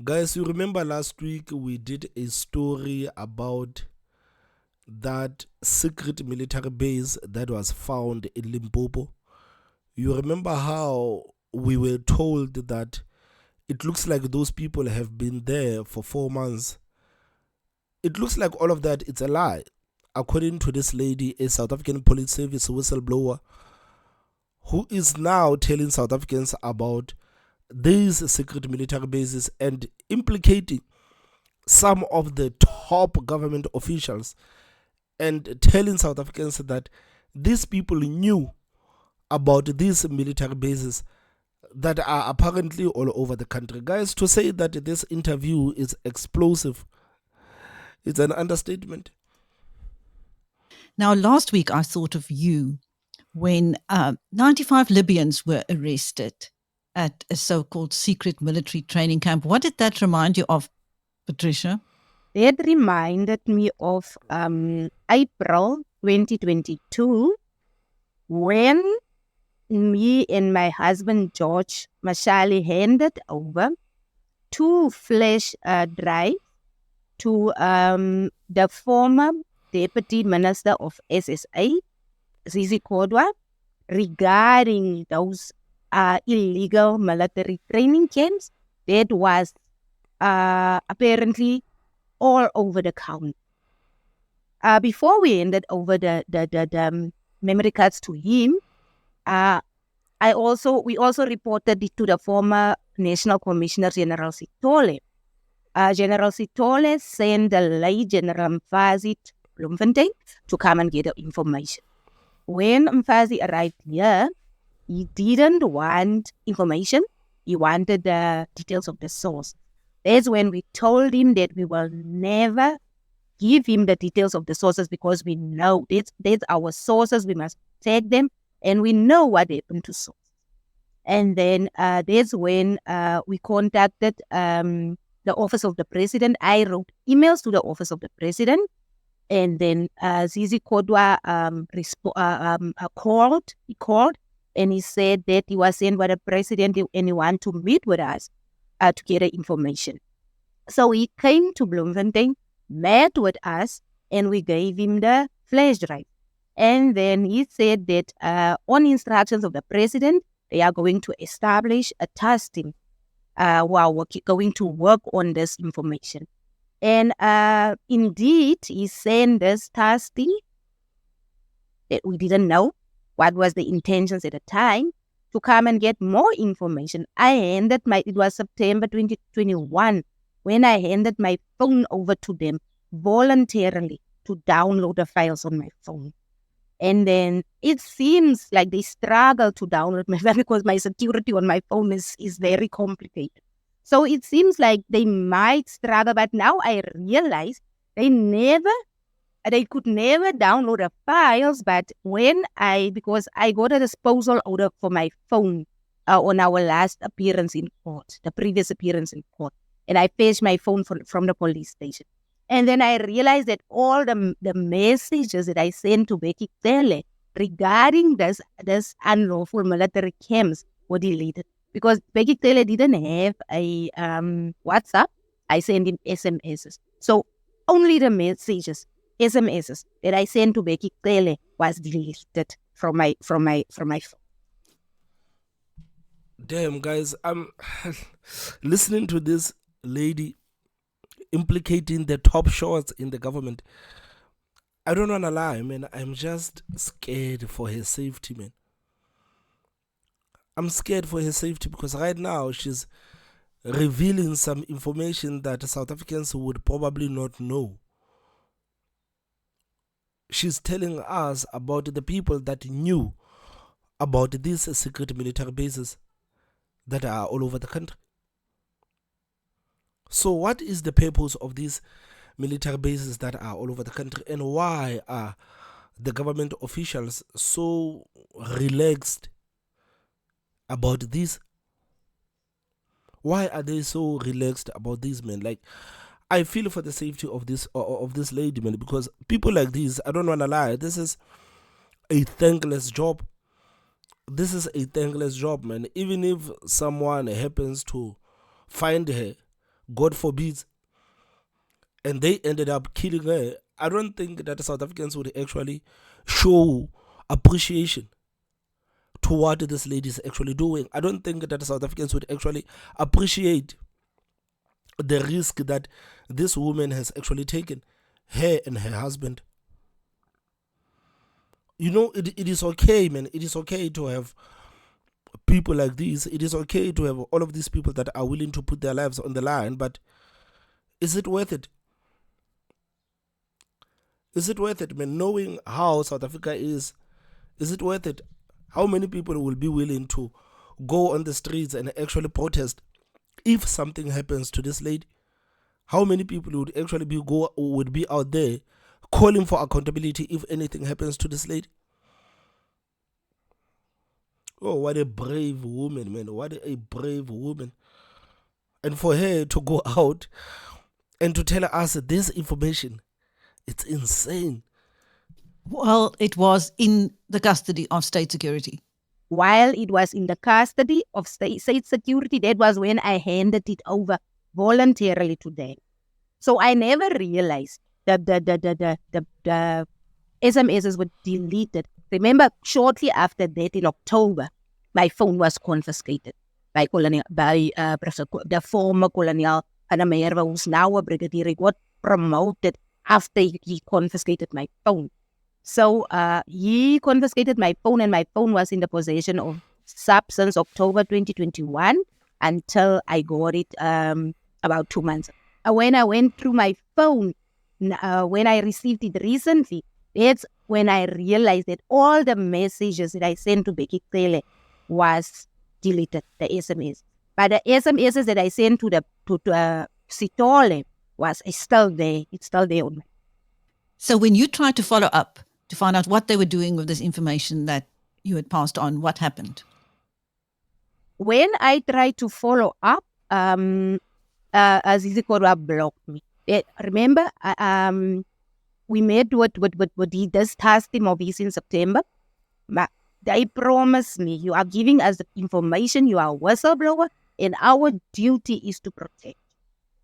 Guys, you remember last week we did a story about that secret military base that was found in Limpopo? You remember how we were told that it looks like those people have been there for 4 months? It looks like all of that it's a lie. According to this lady, a South African Police Service whistleblower, who is now telling South Africans about these secret military bases and implicating some of the top government officials and telling South Africans that these people knew about these military bases that are apparently all over the country. Guys, to say that this interview is explosive, it's an understatement. Now, last week I thought of you when 95 Libyans were arrested at a so-called secret military training camp. What did that remind you of, Patricia? That reminded me of April 2022, when me and my husband, George Mashali, handed over 2 flash drives to the former Deputy Minister of SSA, Zizi Kodwa, regarding those illegal military training camps that was apparently all over the county. Before we handed over the memory cards to him, we also reported it to the former National Commissioner, General Sitole. General Sitole sent the late General Mfazi Bloemfontein to come and get the information. When Mfazi arrived here, he didn't want information. He wanted the details of the source. That's when we told him that we will never give him the details of the sources, because we know that's our sources. We must take them, and we know what happened to sources. And then that's when we contacted the Office of the President. I wrote emails to the Office of the President, and then Zizi Kodwa called. He called, and he said that he was sent by the President and he wanted to meet with us to get the information. So he came to Bloemfontein, met with us, and we gave him the flash drive. And then he said that on instructions of the President, they are going to establish a task team who are going to work on this information. And indeed, he sent this task team that we didn't know what was the intentions at the time, to come and get more information. It was September 2021, when I handed my phone over to them voluntarily to download the files on my phone. And then it seems like they struggle to download my file because my security on my phone is very complicated. So it seems like they might struggle, but now I realize they could never download the files. But because I got a disposal order for my phone on our last appearance in court, the previous appearance in court, and I fetched my phone from the police station. And then I realized that all the messages that I sent to Becky Tele regarding this unlawful military camps were deleted, because Becky Tele didn't have a WhatsApp. I sent him SMSs. So only the messages, SMSs that I sent to Becky Tele was deleted from my phone. Damn, guys, I'm listening to this lady implicating the top shots in the government. I don't want to lie, man. I'm just scared for her safety, man. I'm scared for her safety because right now she's revealing some information that South Africans would probably not know. She's telling us about the people that knew about these secret military bases that are all over the country. So what is the purpose of these military bases that are all over the country, and why are the government officials so relaxed about this? Why are they so relaxed about these men? Like, I feel for the safety of this lady, man, because people like this, I don't want to lie, this is a thankless job. This is a thankless job, man. Even if someone happens to find her, God forbids, and they ended up killing her, I don't think that South Africans would actually show appreciation to what this lady is actually doing. I don't think that South Africans would actually appreciate the risk that this woman has actually taken, her and her husband. It is okay, man. It is okay to have people like this. It is okay to have all of these people that are willing to put their lives on the line, but is it worth it? Is it worth it, man? Knowing how South Africa is it worth it? How many people will be willing to go on the streets and actually protest if something happens to this lady? How many people would actually be out there calling for accountability if anything happens to this lady? Oh, what a brave woman, man. What a brave woman. And for her to go out and to tell us this information, it's insane. Well, it was in the custody of state security. While it was in the custody of state security, that was when I handed it over voluntarily to them. So I never realized that the SMSs were deleted. Remember, shortly after that, in October, my phone was confiscated by the former Colonel Panamerva, who's now a brigadier. He got promoted after he confiscated my phone. So he confiscated my phone, and my phone was in the possession of SAPS since October 2021 until I got it about 2 months ago. When I went through my phone, when I received it recently, that's when I realized that all the messages that I sent to Becky Cele was deleted, the SMS. But the SMSs that I sent to Sitole is still there. It's still there on my. So when you tried to follow up to find out what they were doing with this information that you had passed on, what happened? When I tried to follow up, Azizi Korwa blocked me. Remember, we met with this task team of his in September. They promised me, you are giving us the information, you are a whistleblower, and our duty is to protect.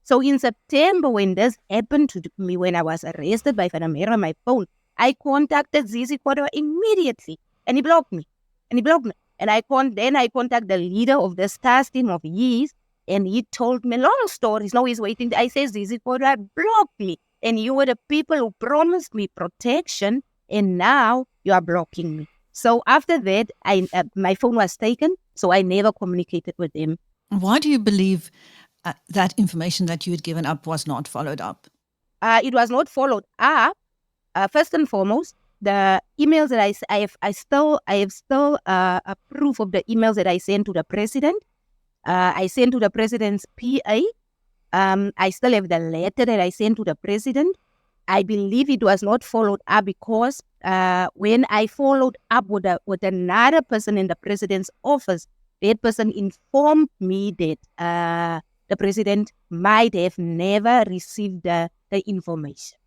So in September, when this happened to me, when I was arrested by Fanamera, my phone, I contacted Zizi Korwa immediately, and he blocked me. And I contacted the leader of this task team of his, and he told me long stories. Now he's waiting. I said, Zizi Korwa blocked me, and you were the people who promised me protection, and now you are blocking me. So after that, my phone was taken, so I never communicated with them. Why do you believe that information that you had given up was not followed up? It was not followed up. First and foremost, the emails that I have still a proof of the emails that I sent to the president. I sent to the president's PA. I still have the letter that I sent to the president. I believe it was not followed up because when I followed up with another person in the president's office, that person informed me that the president might have never received the information.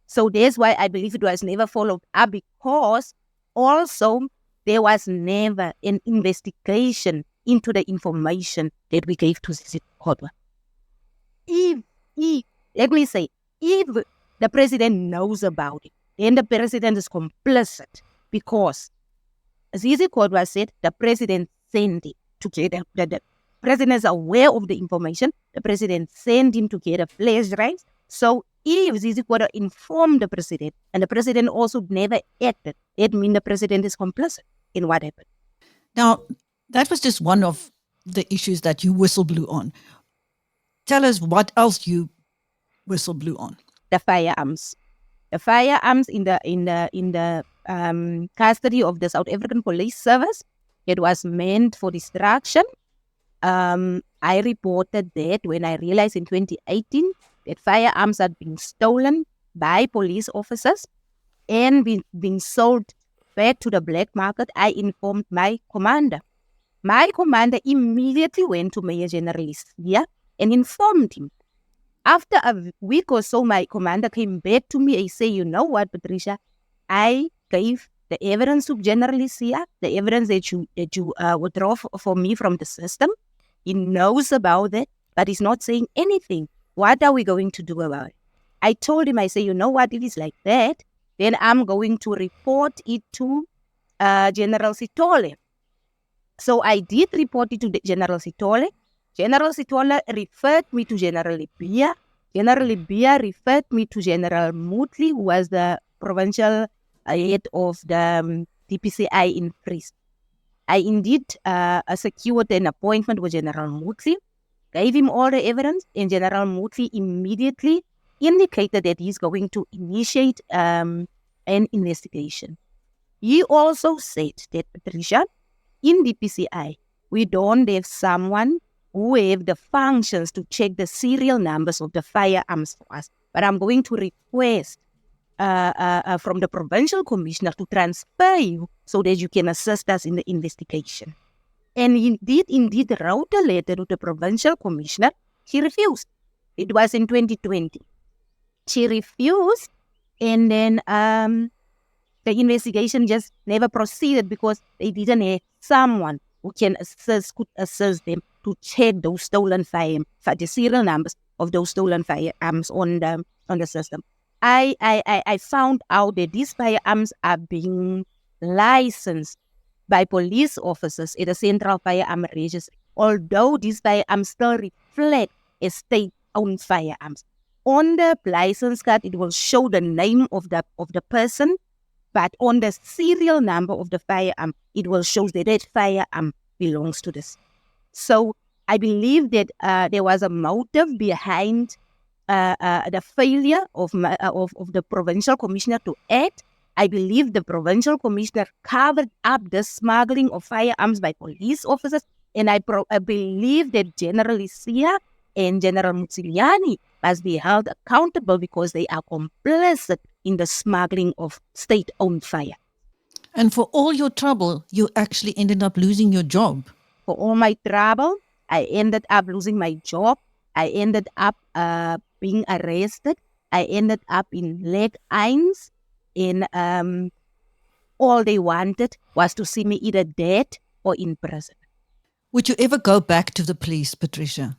So that's why I believe it was never followed up, because also there was never an investigation into the information that we gave to Zizi Korwa. If the president knows about it, then the president is complicit, because Zizi Korwa said the president sent it to get the president is aware of the information. The president sent him to get a flash drive. So if Zizi Korwa informed the president and the president also never acted, it means the president is complicit in what happened. Now, that was just one of the issues that you whistleblew on. Tell us what else you whistleblew on. The firearms. The firearms in the custody of the South African Police Service. It was meant for destruction. I reported that when I realized in 2018 that firearms had been stolen by police officers and being sold back to the black market. I informed my commander. My commander immediately went to Major General Sia and informed him. After a week or so, my commander came back to me and said, you know what, Patricia, I gave the evidence to General Sia, the evidence that you withdraw for me from the system. He knows about it. but he's not saying anything. What are we going to do about it? I told him, I say, you know what, if it's like that, then I'm going to report it to General Sitole. So I did report it to General Sitole. General Sitole referred me to General Libya. General Libya referred me to General Mutli, who was the provincial head of the DPCI in Fries. I indeed secured an appointment with General Mutli, gave him all the evidence, and General Mutli immediately indicated that he's going to initiate an investigation. He also said that, Patricia, in DPCI, we don't have someone who have the functions to check the serial numbers of the firearms for us. But I'm going to request from the provincial commissioner to transfer you so that you can assist us in the investigation. And he did indeed wrote a letter to the provincial commissioner. She refused. It was in 2020. She refused, and then the investigation just never proceeded because they didn't have someone who could assist them to check those stolen firearms, the serial numbers of those stolen firearms on the system. I found out that these firearms are being licensed by police officers at the Central Firearm Registry, although these firearms still reflect as state-owned firearms. On the license card, it will show the name of the person, but on the serial number of the firearm, it will show that that firearm belongs to this. So I believe that there was a motive behind the failure of the provincial commissioner to act. I believe the provincial commissioner covered up the smuggling of firearms by police officers, and I believe that General Isia and General Mutsiliani must be held accountable because they are complicit in the smuggling of state-owned fire. And for all your trouble, you actually ended up losing your job. For all my trouble, I ended up losing my job. I ended up being arrested. I ended up in leg irons. And all they wanted was to see me either dead or in prison. Would you ever go back to the police, Patricia?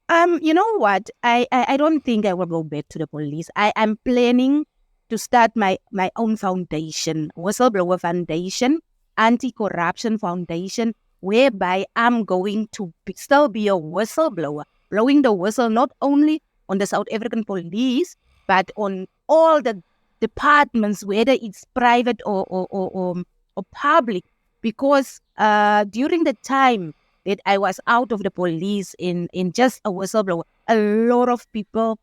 You know what? I don't think I will go back to the police. I am planning to start my own foundation, Whistleblower Foundation, Anti-Corruption Foundation, whereby I'm going to still be a whistleblower, blowing the whistle not only on the South African police, but on all the departments, whether it's private or public, because during the time that I was out of the police in just a whistleblower, a lot of people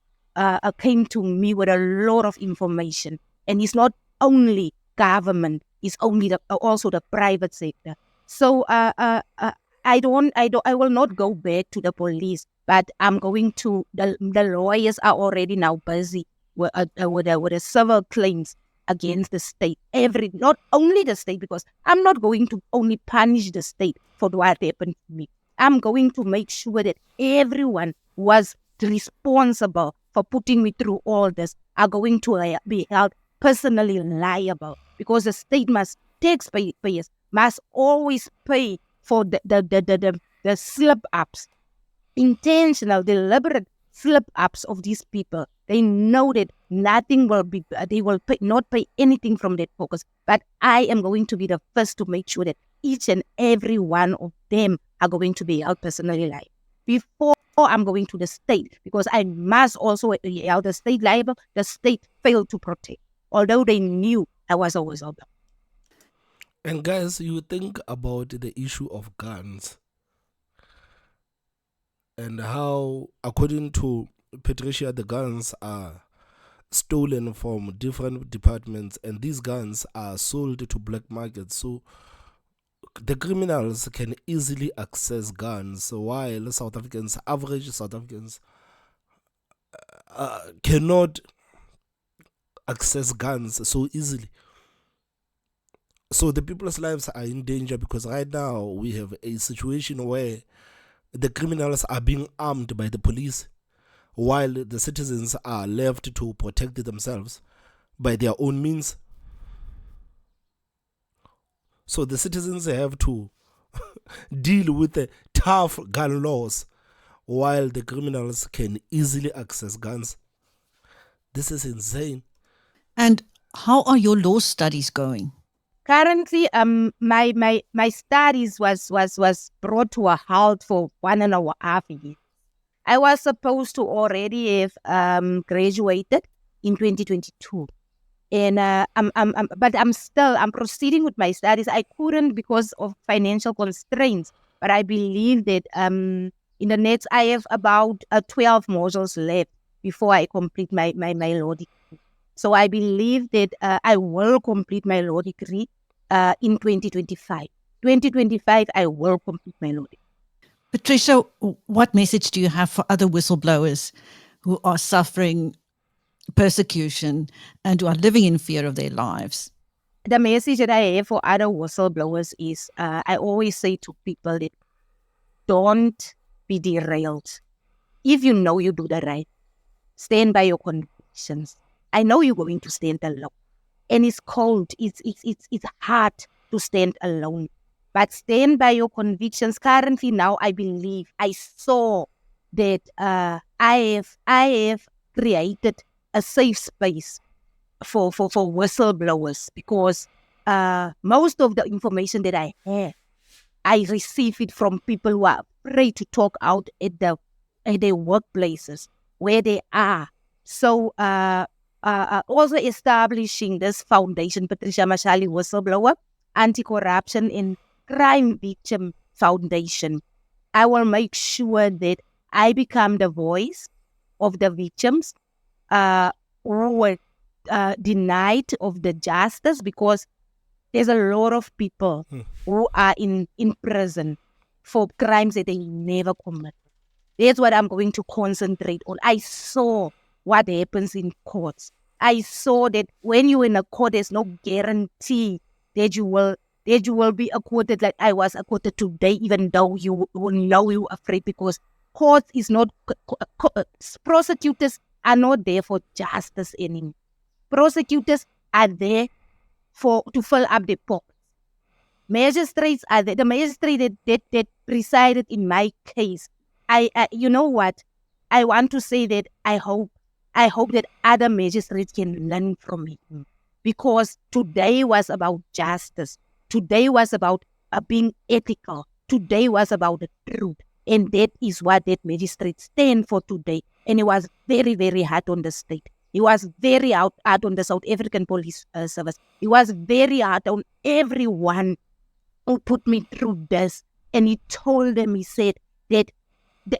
came to me with a lot of information. And it's not only government, it's also the private sector. So I will not go back to the police, but I'm going to, the lawyers are already now busy with the civil claims against the state. Not only the state, because I'm not going to only punish the state for what happened to me. I'm going to make sure that everyone was responsible for putting me through all this are going to be held personally liable, because the state taxpayers must always pay for the slip-ups, intentional, deliberate slip-ups of these people. They know that nothing will be, they will not pay anything from that focus. But I am going to be the first to make sure that each and every one of them are going to be held personally liable before I'm going to the state, because I must also be held the state liable. The state failed to protect, although they knew I was always out there. And guys, you think about the issue of guns and how, according to Patricia, the guns are stolen from different departments, and these guns are sold to black markets. So the criminals can easily access guns, while average South Africans cannot access guns so easily. So the people's lives are in danger, because right now we have a situation where the criminals are being armed by the police, while the citizens are left to protect themselves by their own means. So the citizens have to deal with the tough gun laws, while the criminals can easily access guns. This is insane. And how are your law studies going? Currently, my studies was brought to a halt for 1.5 years. I was supposed to already have graduated in 2022, and but I'm proceeding with my studies. I couldn't because of financial constraints, but I believe that in the next I have about 12 modules left before I complete my law degree. So I believe that I will complete my law degree in 2025. 2025, I will complete my law degree. Patricia, what message do you have for other whistleblowers who are suffering persecution and who are living in fear of their lives? The message that I have for other whistleblowers is I always say to people that don't be derailed. If you know you do the right, stand by your convictions. I know you're going to stand alone. And it's cold. It's hard to stand alone. But stand by your convictions. Currently now, I believe I saw that I have created a safe space for whistleblowers, because most of the information that I have, I receive it from people who are afraid to talk out at their workplaces where they are. So also establishing this foundation, Patricia Mashali Whistleblower, Anti-Corruption and Crime Victim Foundation, I will make sure that I become the voice of the victims who were denied of the justice, because there's a lot of people who are in prison for crimes that they never committed. That's what I'm going to concentrate on. I saw what happens in courts. I saw that when you're in a court, there's no guarantee that you will be acquitted like I was acquitted today, even though you will know you're afraid, because courts is not, prosecutors are not there for justice anymore. Prosecutors are there to fill up the pockets. Magistrates are there. The magistrate that presided in my case, I you know what? I want to say that I hope that other magistrates can learn from him, because today was about justice. Today was about being ethical. Today was about the truth. And that is what that magistrate stand for today. And it was very, very hard on the state. He was very hard on the South African Police Service. He was very hard on everyone who put me through this. And he told them, he said that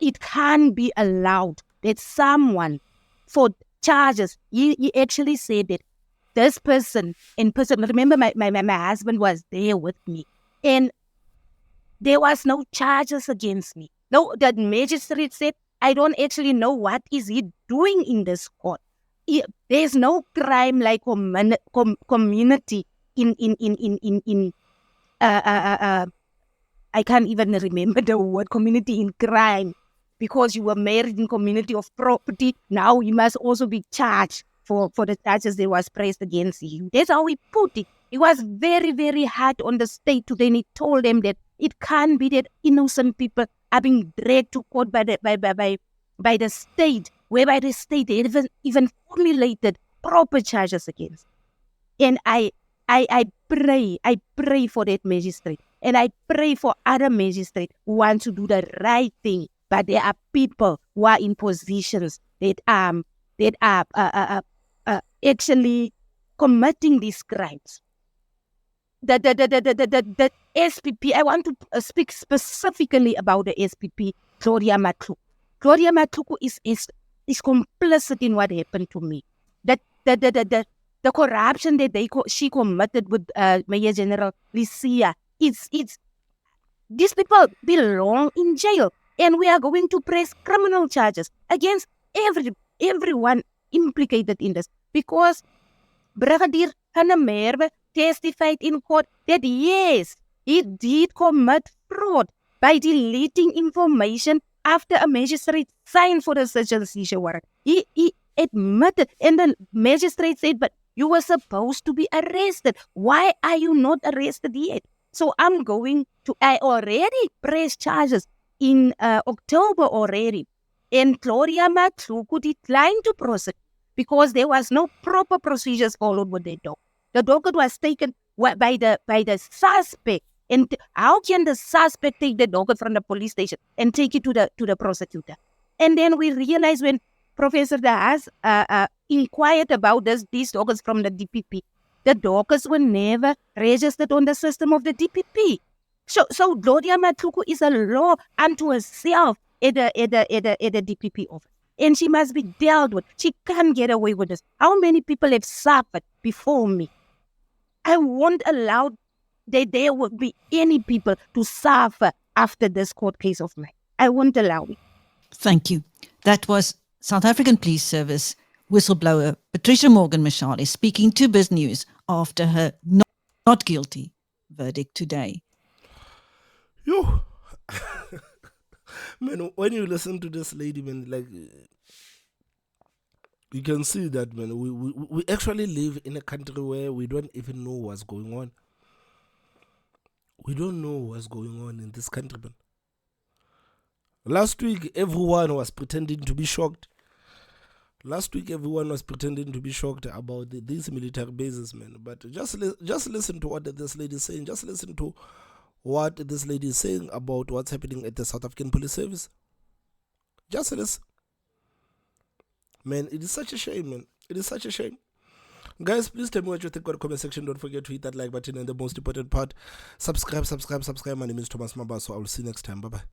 it can't be allowed that someone for charges, he actually said that this person, remember my husband was there with me, and there was no charges against me. No, the magistrate said, I don't actually know what is he doing in this court. There's no crime like community in I can't even remember the word community in crime, because you were married in community of property. Now you must also be charged for the charges that was pressed against you. That's how he put it. It was very, very hard on the state today, and he told them that it can't be that innocent people are being dragged to court by the state, whereby the state they even formulated proper charges against. And I pray for that magistrate, and I pray for other magistrates who want to do the right thing. But there are people who are in positions that are actually committing these crimes. The SPP, I want to speak specifically about the SPP, Gloria Matluku. Gloria Matluku is complicit in what happened to me. The corruption that she committed with Major General Lysia, it's these people belong in jail, and we are going to press criminal charges against everyone implicated in this, because Brigadier Hannah Merwe testified in court that yes, he did commit fraud by deleting information after a magistrate signed for the search and seizure warrant. He admitted, and the magistrate said, but you were supposed to be arrested. Why are you not arrested yet? So I already pressed charges in October already, and Gloria Matluku declined to prosecute because there was no proper procedures followed with the dog. The dog was taken by the suspect. And how can the suspect take the dog from the police station and take it to the prosecutor? And then we realized when Professor Dahas inquired about these dogs from the DPP, the dogs were never registered on the system of the DPP. So Gloria Matluku is a law unto herself at the DPP office. And she must be dealt with. She can't get away with this. How many people have suffered before me? I won't allow that there will be any people to suffer after this court case of mine. I won't allow it. Thank you. That was South African Police Service whistleblower Patricia Morgan-Mashale speaking to Biz News after her not guilty verdict today. Yo, man, when you listen to this lady, man, like you can see that, man, we actually live in a country where we don't even know what's going on. We don't know what's going on in this country, man. Last week, everyone was pretending to be shocked. Last week, everyone was pretending to be shocked about these military bases, man. But just listen to what this lady is saying. Just listen to what this lady is saying about what's happening at the South African Police Service. Just listen. Man, it is such a shame, man. It is such a shame. Guys, please tell me what you think in the comment section. Don't forget to hit that like button, and the most important part, subscribe. My name is Thomas Mabaso. I will see you next time. Bye-bye.